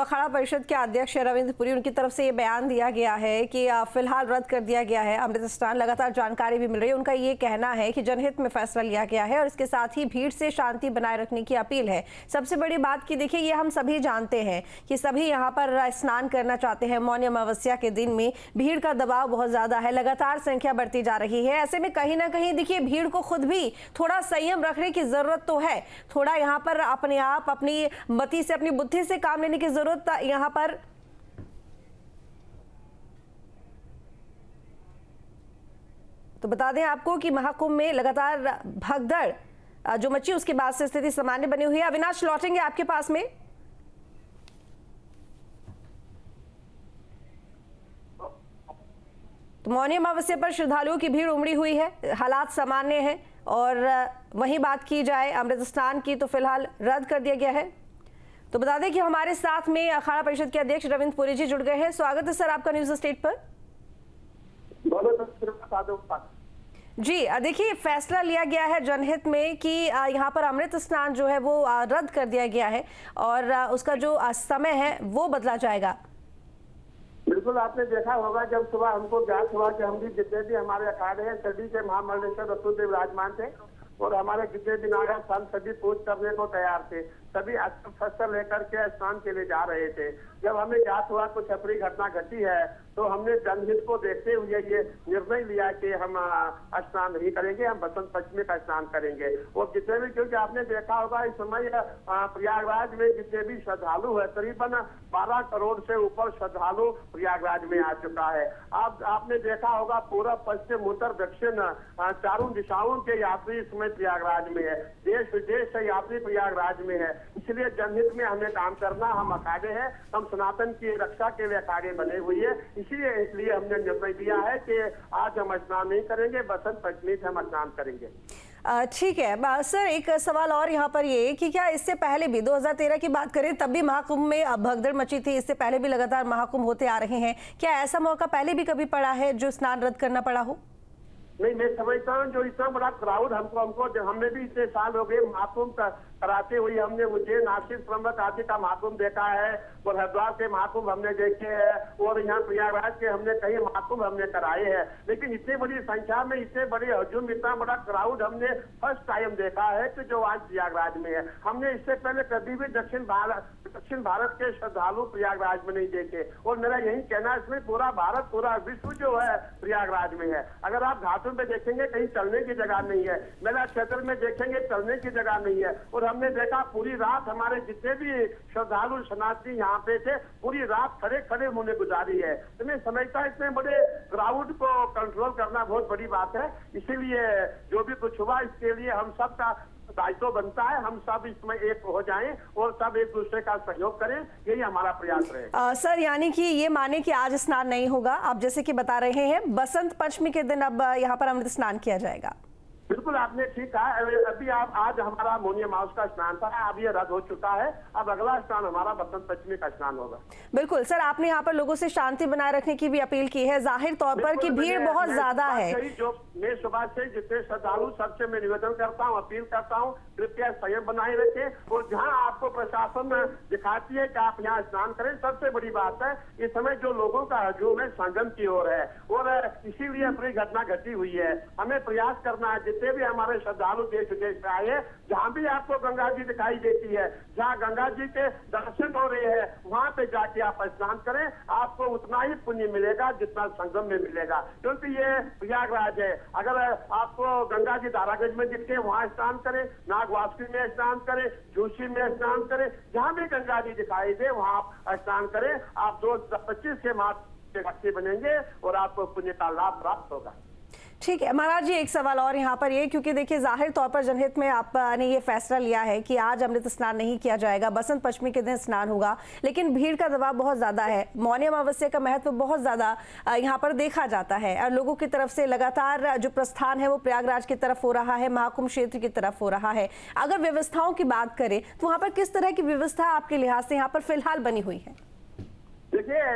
अखाड़ा परिषद के अध्यक्ष रविंद्र पुरी, उनकी तरफ से ये बयान दिया गया है कि फिलहाल रद्द कर दिया गया है अमृत स्नान। लगातार जानकारी भी मिल रही है, उनका ये कहना है कि जनहित में फैसला लिया गया है और इसके साथ ही भीड़ से शांति बनाए रखने की अपील है। सबसे बड़ी बात कि देखिए, ये हम सभी जानते हैं कि सभी यहाँ पर स्नान करना चाहते हैं। मौनी अमावस्या के दिन में भीड़ का दबाव बहुत ज्यादा है, लगातार संख्या बढ़ती जा रही है। ऐसे में कहीं ना कहीं देखिए, भीड़ को खुद भी थोड़ा संयम रखने की जरूरत तो है। थोड़ा यहाँ पर अपने आप अपनी मति से, अपनी बुद्धि से काम लेने की जरूरत यहाँ पर तो बता दें आपको कि महाकुंभ में लगातार भगदड़ जो मची, उसके बाद से स्थिति सामान्य बनी हुई है। अविनाश, लौटेंगे आपके पास में। तो मौनी अमावस्या पर श्रद्धालुओं की भीड़ उमड़ी हुई है, हालात सामान्य है। और वहीं बात की जाए अमृत स्नान की, तो फिलहाल रद्द कर दिया गया है। तो बता दें कि हमारे साथ में अखाड़ा परिषद के अध्यक्ष रविंद्र पुरी जी जुड़ गए हैं। स्वागत है सर आपका न्यूज स्टेट पर। जी देखिए, फैसला लिया गया है जनहित में कि यहाँ पर अमृत स्नान जो है वो रद्द कर दिया गया है और उसका जो समय है वो बदला जाएगा। बिल्कुल, आपने देखा होगा जब सुबह हमको ज्ञात हुआ कि हम भी जितने भी हमारे अखाड़े हैं सभी के महामंडलेश्वर रसूलदेव विराजमान थे और हमारे जितने भी नागरिक संत सभी पूज करने को तैयार थे, सभी फसल लेकर के स्नान के लिए जा रहे थे। जब हमें ज्ञात हुआ कुछ अप्रिय घटना घटी है तो हमने जनहित को देखते हुए ये निर्णय लिया कि हम स्नान नहीं करेंगे, हम बसंत पंचमी का स्नान करेंगे। और जितने भी, क्योंकि आपने देखा होगा इस समय प्रयागराज में जितने भी श्रद्धालु है, करीबन 12 करोड़ से ऊपर श्रद्धालु प्रयागराज में आ चुका है। आपने देखा होगा पूर्व पश्चिम उत्तर दक्षिण चारों दिशाओं के यात्री इस समय प्रयागराज में है, देश विदेश से यात्री प्रयागराज में है। इसलिए जनहित में हमें काम करना, हम अखाड़े हैं, हम सनातन की रक्षा के लिए अखाड़े बने हुए हैं। इसलिए हमने निर्णय दिया है कि आज हम स्नान नहीं करेंगे, बसंत पंचमी से हम स्नान करेंगे। ठीक है सर, एक सवाल और यहाँ पर ये कि क्या इससे पहले भी 2013 की बात करें तब भी महाकुंभ में भगदड़ मची थी, इससे पहले भी लगातार महाकुंभ होते आ रहे हैं, क्या ऐसा मौका पहले भी कभी पड़ा है जो स्नान रद्द करना पड़ा हो? नहीं, मैं समझता हूँ जो इतना बड़ा क्राउड हमको हमने भी इतने साल हो गए महाकुंभ कराते हुए, हमने उज्जैन, नासिक, त्रंबक आदि का महाकुंभ देखा है और हरिद्वार के महाकुंभ हमने देखे हैं और यहाँ प्रयागराज के हमने कई महाकुंभ हमने कराए हैं। लेकिन इतनी बड़ी संख्या में, इतने बड़े हजूम, इतना बड़ा क्राउड हमने फर्स्ट टाइम देखा है कि जो आज प्रयागराज में है। हमने इससे पहले कभी भी दक्षिण भारत के श्रद्धालु प्रयागराज में नहीं देखे और मेरा यही कहना है, इसमें पूरा भारत, पूरा विश्व जो है प्रयागराज में है। अगर आप घाटों पे देखेंगे कहीं चलने की जगह नहीं है, मेला क्षेत्र में देखेंगे चलने की जगह नहीं है। और हमने देखा पूरी रात हमारे जितने भी श्रद्धालु शरणार्थी यहाँ पे थे, पूरी रात खड़े खड़े उन्होंने गुजारी है। तो मैं समझता इतने बड़े क्राउड को कंट्रोल करना बहुत बड़ी बात है। इसीलिए जो भी कुछ हुआ इसके लिए हम सब का दायित्व बनता है, हम सब इसमें एक हो जाएं और सब एक दूसरे का सहयोग करें, यही हमारा प्रयास रहे। सर, यानी कि ये माने कि आज स्नान नहीं होगा, आप जैसे कि बता रहे हैं बसंत पंचमी के दिन अब यहाँ पर अमृत स्नान किया जाएगा। बिल्कुल, आपने ठीक कहा। अभी आज हमारा मौनी अमावस्या का स्नान था, अब ये रद्द हो चुका है। अब अगला स्नान हमारा बसंत पंचमी का स्नान होगा। बिल्कुल सर, आपने यहाँ पर लोगों से शांति बनाए रखने की भी अपील की है, जाहिर तौर पर कि भीड़ बहुत ज्यादा है। जो मैं सुबह से जितने श्रद्धालु सबसे मैं निवेदन करता हूँ, अपील करता हूँ, कृपया संयम बनाए रखें और जहाँ आपको प्रशासन दिखाती है कि आप यहाँ स्नान करें। सबसे बड़ी बात है इस समय जो लोगों का हजूम है संगम की ओर है और इसीलिए अपनी घटना घटी हुई है। हमें प्रयास करना है, जितने भी हमारे श्रद्धालु देश विदेश से आए हैं, जहाँ भी आपको गंगा जी दिखाई देती है, जहाँ गंगा जी के दर्शन हो रहे हैं, वहाँ पे जाके आप स्नान करें। आपको उतना ही पुण्य मिलेगा जितना संगम में मिलेगा, क्योंकि ये प्रयागराज है। अगर आपको गंगा जी दारागंज में दिखे, वहाँ स्नान करें, नागवासुकी में स्नान करें, जोशी में स्नान करें, जहाँ भी गंगा जी दिखाई दे वहाँ आप स्नान करें। आप 2025 के मार्च के भक्ति बनेंगे और आपको पुण्य का लाभ प्राप्त होगा। ठीक है महाराज जी, एक सवाल और यहाँ पर ये, क्योंकि देखिए जाहिर तौर पर जनहित में आपने ये फैसला लिया है कि आज अमृत स्नान नहीं किया जाएगा, बसंत पंचमी के दिन स्नान होगा, लेकिन भीड़ का दबाव बहुत ज्यादा है। मौनी अमावस्या का महत्व बहुत ज्यादा यहाँ पर देखा जाता है और लोगों की तरफ से लगातार जो प्रस्थान है वो प्रयागराज की तरफ हो रहा है, महाकुंभ क्षेत्र की तरफ हो रहा है। अगर व्यवस्थाओं की बात करें तो वहाँ पर किस तरह की व्यवस्था आपके लिहाज से यहाँ पर फिलहाल बनी हुई है? देखिए,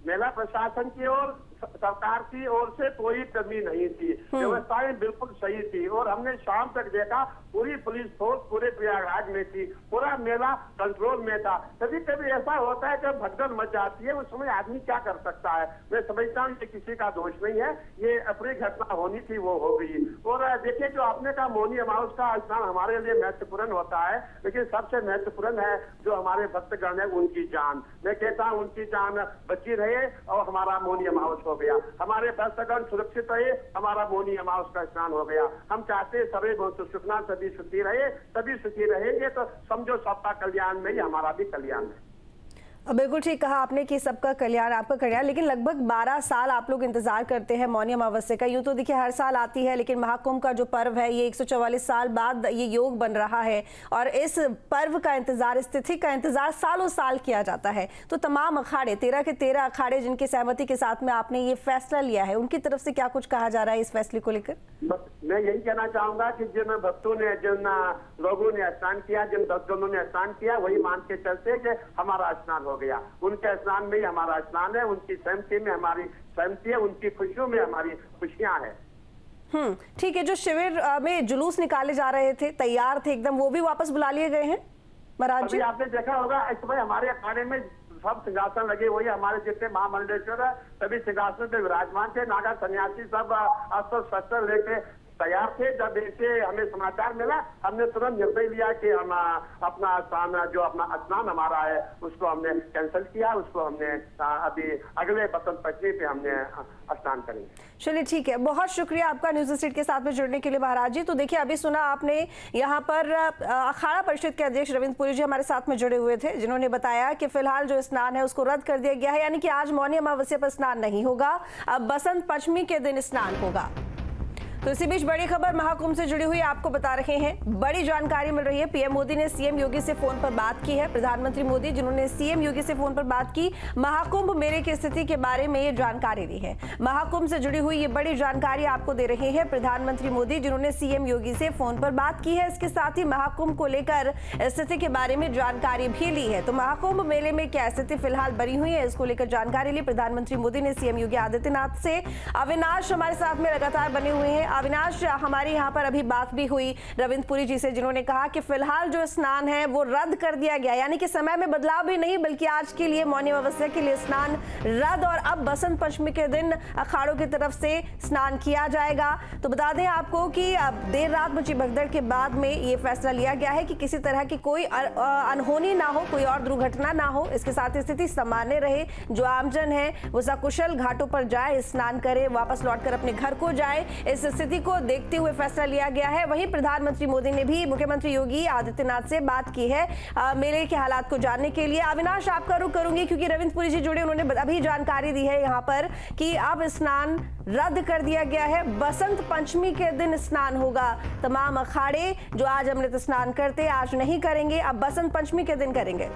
मेला प्रशासन की ओर, सरकार की ओर से कोई कमी नहीं थी, व्यवस्थाएं बिल्कुल सही थी और हमने शाम तक देखा पूरी पुलिस फोर्स पूरे प्रयागराज में थी, पूरा मेला कंट्रोल में था। कभी कभी ऐसा होता है जब भगदड़ मच जाती है, उस समय आदमी क्या कर सकता है। मैं समझता हूँ कि किसी का दोष नहीं है, ये अपनी घटना होनी थी वो हो गई। और देखिए जो आपने कहा मौनी अमावस का स्नान हमारे लिए महत्वपूर्ण होता है, लेकिन सबसे महत्वपूर्ण है जो हमारे भक्तगण है उनकी जान। मैं कहता हूँ उनकी जान बची रहे और हमारा मौनी अमावस हो गया, हमारे भक्तगण सुरक्षित रहे, हमारा मौनी अमावस का स्नान हो गया। हम चाहते सभी सुखना सभी सुखी रहे, सभी सुखी रहेंगे तो समझो सबका कल्याण में ही हमारा भी कल्याण है। बिल्कुल ठीक कहा आपने कि सबका कल्याण आपका कल्याण, लेकिन लगभग 12 साल आप लोग इंतजार करते हैं मौनी अमावस्या का। यूं तो देखिए हर साल आती है, लेकिन महाकुंभ का जो पर्व है ये 144 साल बाद ये योग बन रहा है और इस पर्व का इंतजार, इस तिथि का इंतजार सालों साल किया जाता है। तो तमाम अखाड़े 13 के 13 अखाड़े जिनकी सहमति के साथ में आपने ये फैसला लिया है, उनकी तरफ से क्या कुछ कहा जा रहा है इस फैसले को लेकर? बस मैं यही कहना चाहूंगा कि जिन भक्तों ने, जिन लोगों ने स्नान किया, जिन भक्तों ने स्नान किया, वही मान के चलते कि हमारा स्नान हो गया। उनके स्नान में ही हमारा स्नान है, उनकी सहमति में हमारी सहमति है, उनकी खुशियों में हमारी खुशियां हैं। ठीक है। जो शिविर में जुलूस निकाले जा रहे थे, तैयार थे एकदम, वो भी वापस बुला लिए गए हैं महाराज जी? आपने देखा होगा इस समय हमारे अखाड़े में सब सिंहासन लगे हुए, हमारे जितने महामंडलेश्वर है सभी सिंहासन पे विराजमान थे। नागा सन्यासी सब अस्त्र शस्त्र लेके तैयार थे। जब ऐसे हमें समाचार मिला, हमने तुरंत निर्णय लिया कि हम अपना स्नान, जो अपना स्नान हमारा है उसको हमने कैंसिल किया, उसको हमने अभी अगले बसंत पंचमी पे हमने स्नान करेंगे। चलिए ठीक है, बहुत शुक्रिया आपका न्यूज़ स्ट्रीट के साथ में जुड़ने के लिए महाराज जी। तो देखिए अभी सुना आपने, यहाँ पर अखाड़ा परिषद के अध्यक्ष रविंद्र पुरी जी हमारे साथ में जुड़े हुए थे, जिन्होंने बताया कि फिलहाल जो स्नान है उसको रद्द कर दिया गया है, यानी कि आज मौनी अमावस्या पर स्नान नहीं होगा, अब बसंत पंचमी के दिन स्नान होगा। तो इसी बीच बड़ी खबर महाकुंभ से जुड़ी हुई आपको बता रहे हैं। बड़ी जानकारी मिल रही है, पीएम मोदी ने सीएम योगी से फोन पर बात की है। प्रधानमंत्री मोदी जिन्होंने सीएम योगी से फोन पर बात की, महाकुंभ मेले की स्थिति के बारे में ये जानकारी दी है। महाकुंभ से जुड़ी हुई ये बड़ी जानकारी आपको दे रहे हैं प्रधानमंत्री मोदी, जिन्होंने सीएम योगी से फोन पर बात की है। इसके साथ ही महाकुंभ को लेकर स्थिति के बारे में जानकारी भी ली है। तो महाकुंभ मेले में क्या स्थिति फिलहाल बनी हुई है, इसको लेकर जानकारी ली प्रधानमंत्री मोदी ने सीएम योगी आदित्यनाथ से। अविनाश हमारे साथ में लगातार बने हुए हैं। अविनाश, हमारी यहाँ पर अभी बात भी हुई रविंद्र पुरी जी से, जिन्होंने कहा कि फिलहाल जो स्नान है वो रद्द कर दिया गया, यानी कि समय में बदलाव भी नहीं, बल्कि आज के लिए मौनी अमावस्या के लिए स्नान रद्द और अब बसंत पंचमी के दिन अखाड़ों की तरफ से स्नान किया जाएगा। तो बता दें आपको कि अब देर रात मची भगदड़ के बाद में ये फैसला लिया गया है कि किसी तरह की कोई अनहोनी ना हो, कोई और दुर्घटना ना हो, इसके साथ स्थिति सामान्य रहे। जो आमजन है वो सकुशल घाटों पर जाए, स्नान करे, वापस लौटकर अपने घर को जाए, इस स्थिति को देखते हुए फैसला लिया गया है। वहीं प्रधानमंत्री मोदी ने भी मुख्यमंत्री योगी आदित्यनाथ से बात की है मेले के हालात को जानने के लिए। अविनाश, आपका रुख करूंगी क्योंकि रविंद्र पुरी जी जुड़े, उन्होंने अभी जानकारी दी है यहाँ पर कि अब स्नान रद्द कर दिया गया है, बसंत पंचमी के दिन स्नान होगा। तमाम अखाड़े जो आज अमृत स्नान करते आज नहीं करेंगे, अब बसंत पंचमी के दिन करेंगे।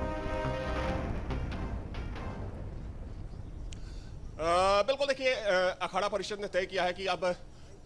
बिल्कुल, देखिए अखाड़ा परिषद ने तय किया है कि अब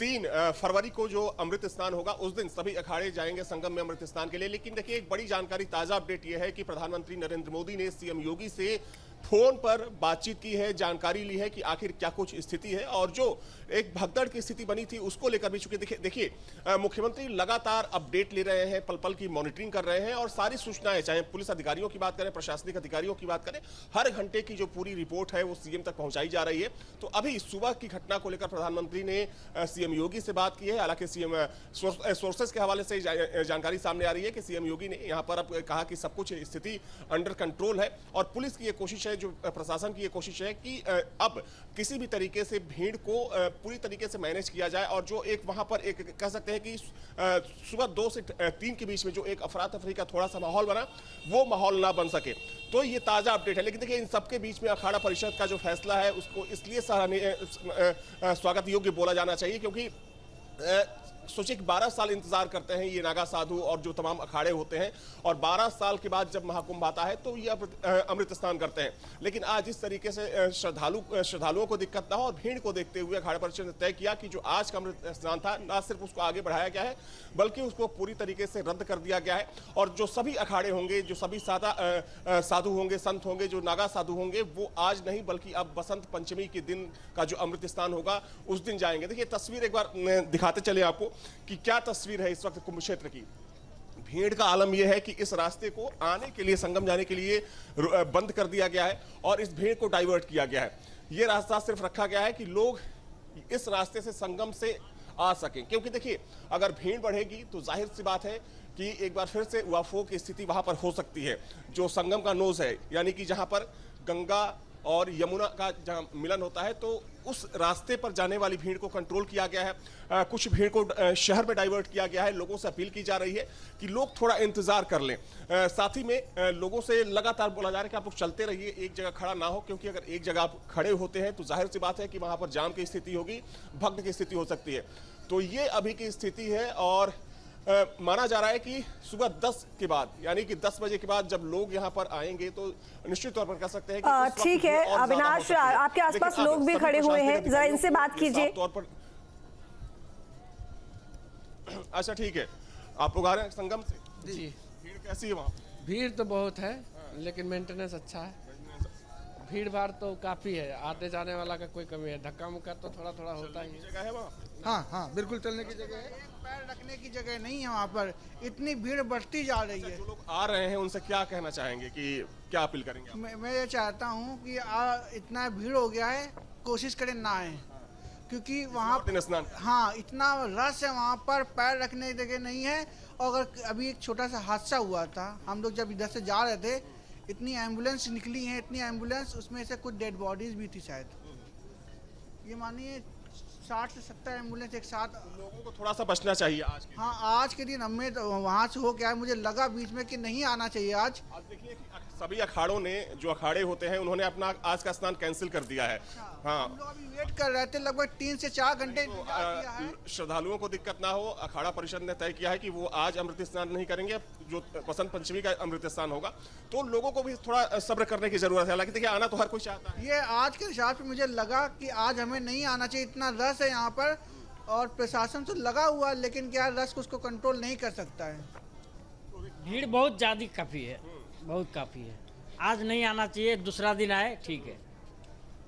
3 फरवरी को जो अमृत स्नान होगा उस दिन सभी अखाड़े जाएंगे संगम में अमृत स्नान के लिए। लेकिन देखिए एक बड़ी जानकारी, ताजा अपडेट यह है कि प्रधानमंत्री नरेंद्र मोदी ने सीएम योगी से फोन पर बातचीत की है, जानकारी ली है कि आखिर क्या कुछ स्थिति है और जो एक भगदड़ की स्थिति बनी थी उसको लेकर भी। चूंकि देखिए मुख्यमंत्री लगातार अपडेट ले रहे हैं, पल पल की मॉनिटरिंग कर रहे हैं और सारी सूचनाएं, चाहे पुलिस अधिकारियों की बात करें, प्रशासनिक अधिकारियों की बात करें, हर घंटे की जो पूरी रिपोर्ट है वो सीएम तक पहुंचाई जा रही है। तो अभी सुबह की घटना को लेकर प्रधानमंत्री ने सीएम योगी से बात की है। हालांकि सीएम सोर्सेस के हवाले से जानकारी सामने आ रही है कि सीएम योगी ने यहाँ पर अब कहा कि सब कुछ स्थिति अंडर कंट्रोल है और पुलिस की ये कोशिश है, जो प्रशासन की ये कोशिश है कि अब किसी भी तरीके से भीड़ को पूरी तरीके से मैनेज किया जाए और जो एक वहां पर एक कह सकते हैं कि सुबह 2 से 3 के बीच में जो एक अफरा तफरी का थोड़ा सा माहौल बना, वो माहौल ना बन सके। तो ये ताजा अपडेट है। लेकिन देखिए इन सबके बीच में अखाड़ा परिषद का जो फैसला है उसको इसलिए सराहनीय, स्वागत योग्य बोला जाना चाहिए क्योंकि सोचिए 12 साल इंतजार करते हैं ये नागा साधु और जो तमाम अखाड़े होते हैं और 12 साल के बाद जब महाकुंभ आता है तो ये अमृत स्नान करते हैं। लेकिन आज इस तरीके से श्रद्धालुओं को दिक्कत ना हो और भीड़ को देखते हुए अखाड़ा परिषद ने तय किया कि जो आज का अमृत स्नान था ना सिर्फ उसको आगे बढ़ाया गया है बल्कि उसको पूरी तरीके से रद्द कर दिया गया है और जो सभी अखाड़े होंगे, जो सभी साधु होंगे, संत होंगे, जो नागा साधु होंगे, वो आज नहीं बल्कि अब बसंत पंचमी के दिन का जो अमृत स्नान होगा उस दिन जाएंगे। देखिए तस्वीर एक बार दिखाते चले आपको कि क्या तस्वीर है इस वक्त कुंभ क्षेत्र की। भीड़ का आलम यह है कि इस रास्ते को आने के लिए, संगम जाने के लिए बंद कर दिया गया है और इस भीड़ को डाइवर्ट किया गया है। यह रास्ता सिर्फ रखा गया है कि लोग इस रास्ते से संगम से आ सकें, क्योंकि देखिए अगर भीड़ बढ़ेगी तो जाहिर सी बात है कि एक बार फिर से उआफो की स्थिति वहां पर हो सकती है। जो संगम का नोज है, यानी कि जहां पर गंगा और यमुना का जहां मिलन होता है, तो उस रास्ते पर जाने वाली भीड़ को कंट्रोल किया गया है। कुछ भीड़ को शहर में डाइवर्ट किया गया है। लोगों से अपील की जा रही है कि लोग थोड़ा इंतजार कर लें। साथ ही में लोगों से लगातार बोला जा रहा है कि आप लोग चलते रहिए, एक जगह खड़ा ना हो, क्योंकि अगर एक जगह आप खड़े होते हैं तो जाहिर सी बात है कि वहां पर जाम की स्थिति होगी, भक्त की स्थिति हो सकती है। तो ये अभी की स्थिति है और माना जा रहा है कि सुबह 10 के बाद, यानी कि 10 बजे के बाद जब लोग यहाँ पर आएंगे तो निश्चित तौर पर कह सकते हैं कि ठीक है अविनाश, आपके आसपास लोग भी खड़े हुए हैं, जरा इनसे बात कीजिए। तौर पर अच्छा ठीक है, आप लोग आ रहे हैं संगम से जी। भीड़ कैसी है वहाँ? भीड़ तो बहुत है लेकिन मेंटेनेंस अच्छा है। भीड़ भाड़ तो काफी है, आते जाने वाला का कोई कमी है, धक्का मुक्का तो थोड़ा थोड़ा होता ही है। जगह है वहाँ? हाँ हाँ बिल्कुल चलने की जगह है, एक पैर रखने की जगह नहीं है वहाँ पर, इतनी भीड़ बढ़ती जा रही है। जो लोग आ रहे हैं उनसे क्या कहना चाहेंगे, कि क्या अपील करेंगे आप? मैं ये चाहता हूँ कि इतना भीड़ हो गया है, कोशिश करें ना आए, क्योंकि वहाँ दिन स्नान हाँ इतना रश है वहाँ पर, पैर रखने की जगह नहीं है। और अगर अभी एक छोटा सा हादसा हुआ था, हम लोग जब इधर से जा रहे थे, इतनी एम्बुलेंस निकली हैं, इतनी एम्बुलेंस, उसमें से कुछ डेड बॉडीज भी थी शायद। ये मानिए 60 से 70 एम्बुलेंस एक साथ। लोगों को थोड़ा सा बचना चाहिए आज के हाँ आज के दिन हमें तो वहाँ से हो गया है, मुझे लगा बीच में कि नहीं आना चाहिए आज। देखिए कि सभी अखाड़ों ने, जो अखाड़े होते हैं, उन्होंने अपना आज का स्नान कैंसिल कर दिया है। हाँ, हम लोग अभी वेट कर रहे थे, लगभग 3 से 4 घंटे इंतजार किया है। श्रद्धालुओं को दिक्कत ना हो, अखाड़ा परिषद ने तय किया है कि वो आज अमृत स्नान नहीं करेंगे, जो बसंत पंचमी का अमृत स्नान होगा। तो लोगों को भी थोड़ा सब्र करने की जरूरत है। हालांकि देखिए आना तो हर कोई चाहता है। ये आज के हिसाब से मुझे लगा कि आज हमें नहीं आना चाहिए, इतना रश है यहाँ पर और प्रशासन तो लगा हुआ, लेकिन क्या रश को उसको कंट्रोल नहीं कर सकता है। भीड़ बहुत ज़्यादा काफ़ी है, बहुत काफ़ी है। आज नहीं आना चाहिए, दूसरा दिन आए, ठीक है।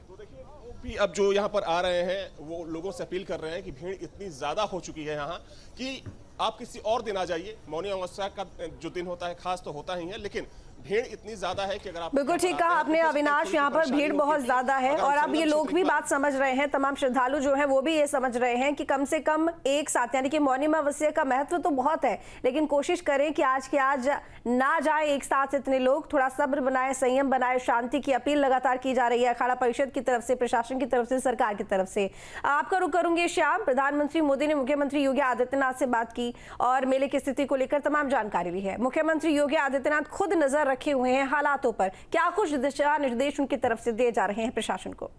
तो देखिए वो भी अब जो यहाँ पर आ रहे हैं वो लोगों से अपील कर रहे हैं कि भीड़ इतनी ज़्यादा हो चुकी है यहाँ कि आप किसी और दिन आ जाइए। मौनी अमावस्या का जो दिन होता है खास तो होता ही है, लेकिन भीड़ इतनी ज्यादा है कि अगर आप बिल्कुल ठीक कहा आपने अविनाश, यहाँ पर भीड़ बहुत ज्यादा है और अब ये लोग भी बात समझ रहे हैं, तमाम श्रद्धालु जो हैं वो भी ये समझ रहे हैं कि कम से कम एक साथ, यानी कि मौनी अमावस्या का महत्व तो बहुत है, लेकिन कोशिश करें कि आज के आज ना जाए एक साथ इतने लोग। थोड़ा सब्र बनाए, संयम बनाए, शांति की अपील लगातार की जा रही है अखाड़ा परिषद की तरफ से, प्रशासन की तरफ से, सरकार की तरफ से। आपका रुख करूंगी श्याम। प्रधानमंत्री मोदी ने मुख्यमंत्री योगी आदित्यनाथ से बात की और मेले की स्थिति को लेकर तमाम जानकारी ली है। मुख्यमंत्री योगी आदित्यनाथ खुद नजर रखे हुए हैं हालातों पर, क्या कुछ दिशा निर्देश उनकी तरफ से दिए जा रहे हैं प्रशासन को?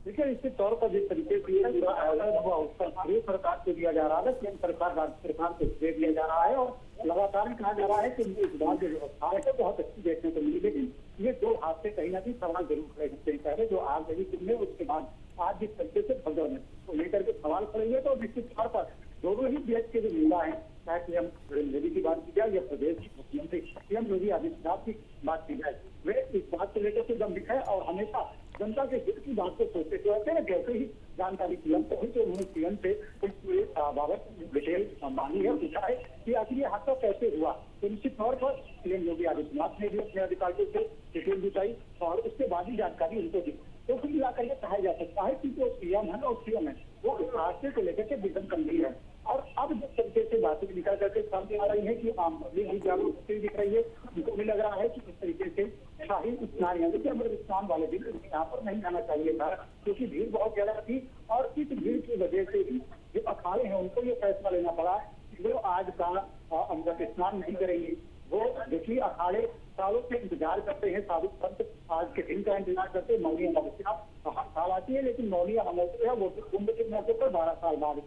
देखिए निश्चित तौर पर जिस तरीके से जो आयोजन हुआ उसका श्रेय सरकार को दिया जा रहा है, केंद्र सरकार राज्य सरकार को श्रेय दिया जा रहा है और लगातार कहा जा रहा है कि इस बार जो व्यवस्था है बहुत अच्छी देखने को मिली। लेकिन ये दो हादसे कहीं ना कहीं सवाल जरूर खड़े होते हैं। पहले जो आग लगी दिन उसके बाद आज जिस तरीके से भगदड़ को लेकर के सवाल खड़ेंगे, तो निश्चित तौर पर दोनों ही देश के जो नेता हैं, चाहे पीएम नरेंद्र मोदी की बात की जाए या प्रदेश की मुख्यमंत्री पीएम योगी आदित्यनाथ की बात की जाए, वे इस बात को लेकर के गंभीर है और हमेशा जनता के हित की बात को सोचते रहते हैं। जैसे ही जानकारी पीएम को हुई तो उन्होंने पीएम से इस पूरे बाबत डिटेल मांगी है, पूछा है कि आखिर ये हादसा कैसे हुआ। तो निश्चित तौर पर पीएम योगी आदित्यनाथ ने भी अपने अधिकारियों से डिटेल जुटाई और उसके बाद ही जानकारी उनको दी। तो कुल मिलाकर ये कहा जा सकता है कि जो पीएम है और सीएम है वो इस हादसे को लेकर के बेहद गंभीर है। और अब जिस तरीके से बातें निकल करके सामने आ रही है कि आम पब्लिक भी जागरूक होती दिख रही है, उनको भी लग रहा है कि इस तरीके से शाही स्नान यानी कि अमृत स्नान वाले दिन यहाँ पर नहीं आना चाहिए था, क्योंकि भीड़ बहुत ज्यादा थी। और इस भीड़ की वजह से ही जो अखाड़े हैं उनको ये फैसला लेना पड़ा कि वो आज का अमृत स्नान नहीं करेंगे। वो देखिए अखाड़े सालों से इंतजार करते हैं, साधु संत आज के दिन का इंतजार करते हैं। मौनी अमावस्या हर साल आती है, लेकिन मौनी अमावस्या वो कुंभ के मौके पर 12 साल बाद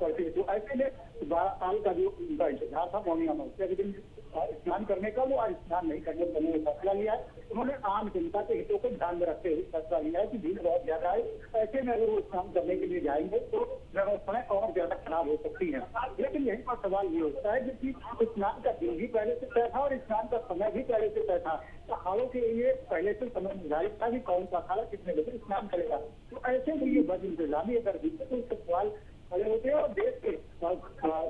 पड़ती है। तो ऐसे में 12 साल का जो उनका इंतजार था मौनी अमावस्या के दिन स्नान करने का, वो आज स्नान नहीं करने का उन्होंने फैसला लिया है। उन्होंने आम जनता के हितों को ध्यान में रखते हुए फैसला लिया है कि भीड़ बहुत ज्यादा है, ऐसे में अगर वो स्नान करने के लिए जाएंगे तो व्यवस्थाएं और ज्यादा खराब हो सकती है। लेकिन यही पर सवाल ये होता है कि स्नान का दिन भी पहले से तय था और स्नान का समय भी पहले से तय था। अखाड़ों के लिए पहले से समय निर्धारित था कि कौन सा अखाड़ा कितने बजे स्नान करेगा। तो ऐसे में ये बद इंतजामी अगर दिखे तो उसका सवाल खड़े होते हैं। और देश के जो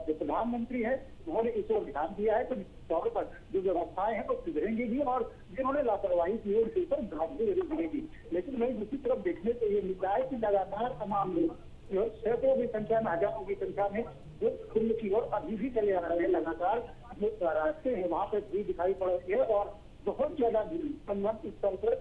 प्रधानमंत्री है उन्होंने इस ओर ध्यान दिया है तो तौर पर जो व्यवस्थाएं हैं वो सुधरेंगी भी, और जिन्होंने लापरवाही की है उनके ऊपर गाजी गिरेगी। लेकिन वही दूसरी तरफ देखने को ये मिल रहा है कि लगातार तमाम लोग जो सैकड़ों की संख्या में, हजारों की संख्या में जो कुंभ की ओर अभी भी चले आ रहे हैं। लगातार जो रास्ते हैं वहां पर भी दिखाई पड़ रही है और बहुत ज्यादा संबंध स्थल पर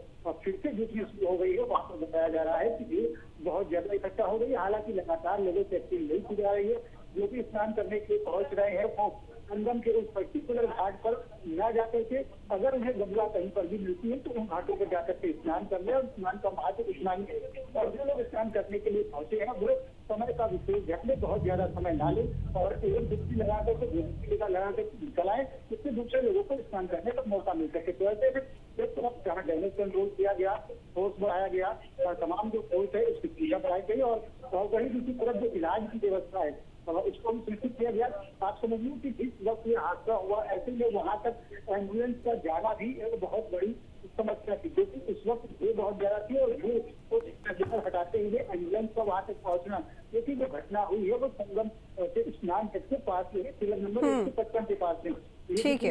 फिर से जुटनी शुरू हो गई है। वहां पर बताया जा रहा है कि भीड़ बहुत ज्यादा इकट्ठा हो गई है। हालांकि लगातार लोगों से एक्टिव नहीं की जा रही है। जो भी स्नान करने के लिए पहुंच रहे हैं वो संगम के उस पर्टिकुलर घाट पर न जाकर के, अगर उन्हें गंगा कहीं पर भी मिलती है तो उन घाटों पर जाकर के स्नान कर ले और स्नान का महत्व इतना ही है। और जो लोग स्नान करने के लिए पहुंचे हैं वो समय का विशेष ध्यान में बहुत ज्यादा समय ना ले और एक डुबकी लगा कर लगा कर निकल आए, इससे दूसरे लोगों को स्नान करने का मौका मिल सके। तो ऐसे एक तरफ जहाँ डैमेज कंट्रोल किया गया, फोर्स बढ़ाया गया और तमाम जो फोर्स है उसकी सुविधा बढ़ाई गई और वही दूसरी तरफ जो इलाज की व्यवस्था है उसको भी सुनिश्चित किया गया। आप समझिए कि जिस वक्त ये हादसा हुआ ऐसे में वहां तक एम्बुलेंस का जाना भी एक बहुत बड़ी समस्या थी, क्योंकि उस वक्त भीड़ बहुत ज्यादा थी और भीड़ हटाते हुए एम्बुलेंस का वहां तक पहुंचना, क्योंकि जो घटना हुई है वो संगम से स्नान तक के पास में, तिलक नंबर 155 के पास में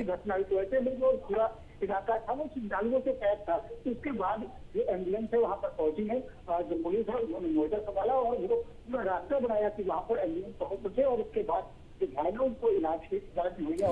घटना हुई। तो ऐसे में जो पूरा इलाका था वो श्रद्धालुओं से पैक था। तो उसके बाद जो एम्बुलेंस है वहां पर पहुंची है, जो पुलिस है उन्होंने मोर्चा संभाला और वो पूरा रास्ता बनाया कि वहां पर एम्बुलेंस पहुंच सके और उसके बाद जो घायलों को इलाज मुहैया